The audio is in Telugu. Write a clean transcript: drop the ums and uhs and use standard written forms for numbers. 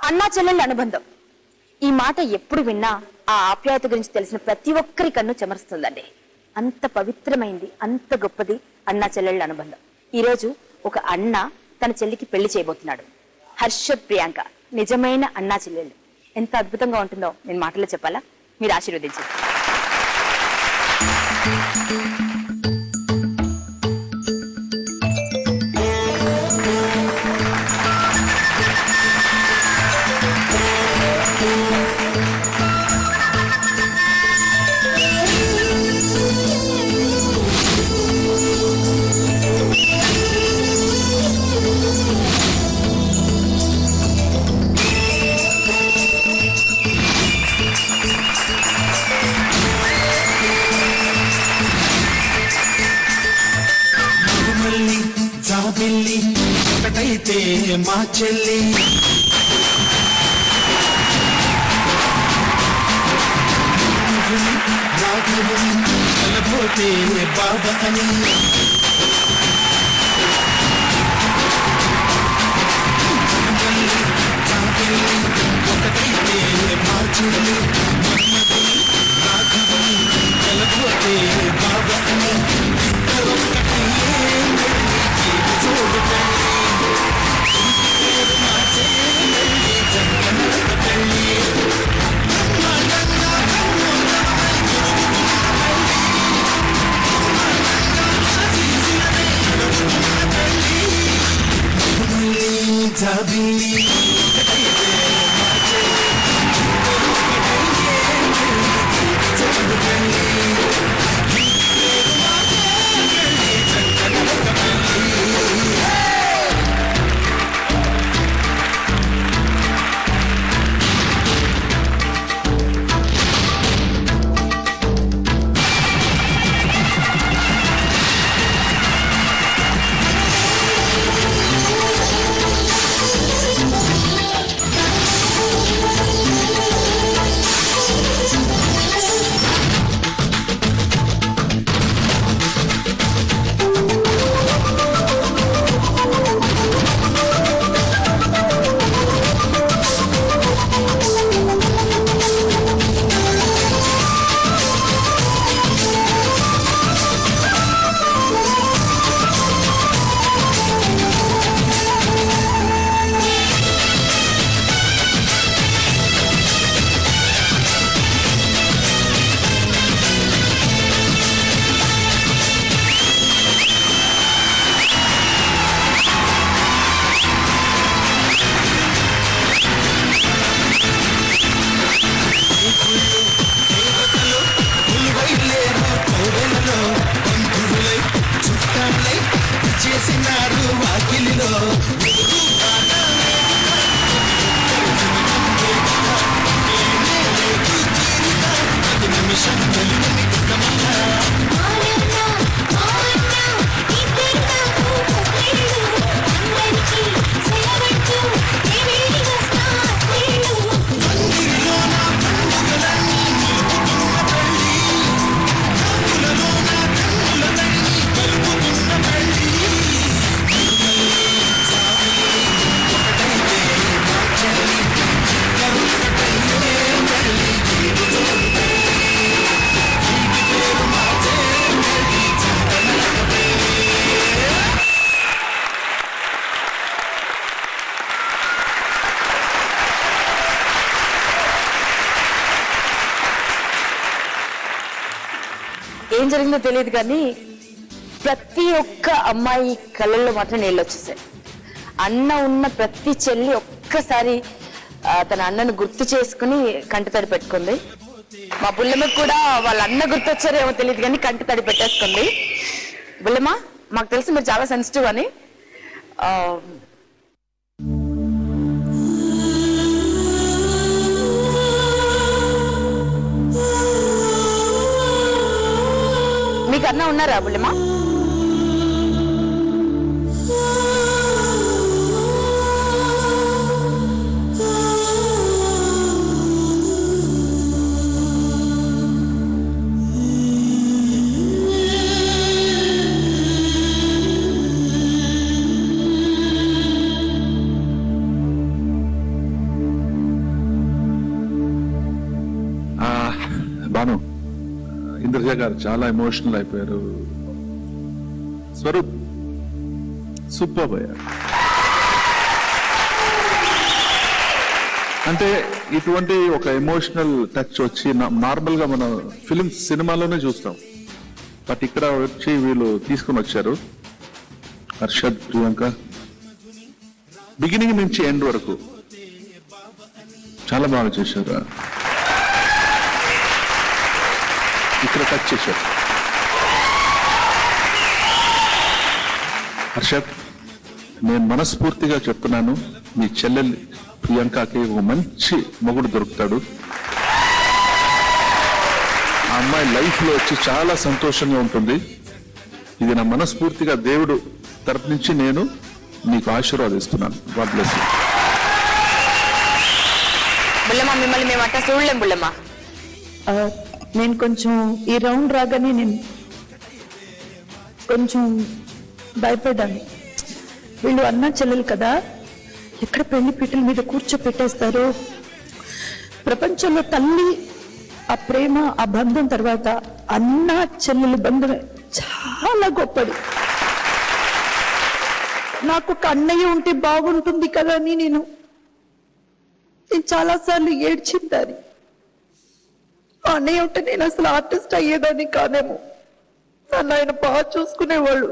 అన్నా చెల్లెళ్ళ అనుబంధం ఈ మాట ఎప్పుడు విన్నా ఆ ఆప్యాయత గురించి తెలిసిన ప్రతి ఒక్కరి కన్ను చెమరుస్తుందండి. అంత పవిత్రమైంది, అంత గొప్పది అన్నా చెల్లెళ్ళ అనుబంధం. ఈ రోజు ఒక అన్న తన చెల్లికి పెళ్లి చేయబోతున్నాడు. హర్షద్, ప్రియాంక నిజమైన అన్నా చెల్లెళ్ళు. ఎంత అద్భుతంగా ఉంటుందో నేను మాటల్లో చెప్పాలా? మీరు ఆశీర్వదించండి. ఒకటైతే మా చెల్లి కలపోతే బాబా అని ఒకటైతే మా చెల్లి కలపోతే బాబా అని చేసినారు వాకిలిలో నిమిషం ఏం జరిగిందో తెలియదు కానీ ప్రతి ఒక్క అమ్మాయి కళ్ళల్లో మాత్రం నీళ్ళు వచ్చేసాయి. అన్న ఉన్న ప్రతి చెల్లి ఒక్కసారి తన అన్నను గుర్తు చేసుకుని కంటి తడి పెట్టుకుంది. మా బుల్లెమ్మకి కూడా వాళ్ళ అన్న గుర్తొచ్చారో ఏమో తెలియదు కానీ కంటి తడి పెట్టేసుకుంది. బుల్లెమ్మ, మాకు తెలిసి మీరు చాలా సెన్సిటివ్ అని. మీకు అన్న ఉన్నారా బుల్లెమ్మ? గారు చాలా ఎమోషనల్ అయిపోయారు. స్వరూప్ సూపర్ అయ్యారు. అంటే ఇటువంటి ఒక ఎమోషనల్ టచ్ వచ్చి నార్మల్ గా మనం సినిమాలోనే చూస్తాం, బట్ ఇక్కడ వచ్చి వీళ్ళు తీసుకుని వచ్చారు. హర్షద్, ప్రియాంక బిగినింగ్ నుంచి ఎండ్ వరకు చాలా బాగా చేశారు. ఇక్కడ టచ్ చేశారు. హర్షద్, నేను మనస్ఫూర్తిగా చెప్తున్నాను, మీ చెల్లెలు ప్రియాంకకి ఒక మంచి మొగుడు దొరుకుతాడు. ఆ అమ్మాయి లైఫ్ లో వచ్చి చాలా సంతోషంగా ఉంటుంది. ఇది నా మనస్ఫూర్తిగా దేవుడు తరపు నుంచి నేను నీకు ఆశీర్వాదిస్తున్నాను. God bless you. బుల్లమ్మ, మిమ్మల్ని మేము అట్లా చూడలేం బుల్లమ్మ. నేను కొంచెం ఈ రౌండ్ రాగానే నేను కొంచెం భయపడ్డాను. వీళ్ళు అన్నా చెల్లెలు కదా, ఎక్కడ పెళ్లి పీటల మీద కూర్చోపెట్టేస్తారు. ప్రపంచంలో తల్లి ఆ ప్రేమ, ఆ బంధం తర్వాత అన్న చెల్లెలు బంధం చాలా గొప్పది. నాకు ఒక అన్నయ్య ఉంటే బాగుంటుంది కదా అని నేను చాలాసార్లు ఏడ్చిందాన్ని. అన్నయ్య ఉంటే నేను అసలు ఆర్టిస్ట్ అయ్యేదాన్ని కాదేమో. నన్ను ఆయన బాగా చూసుకునేవాళ్ళు.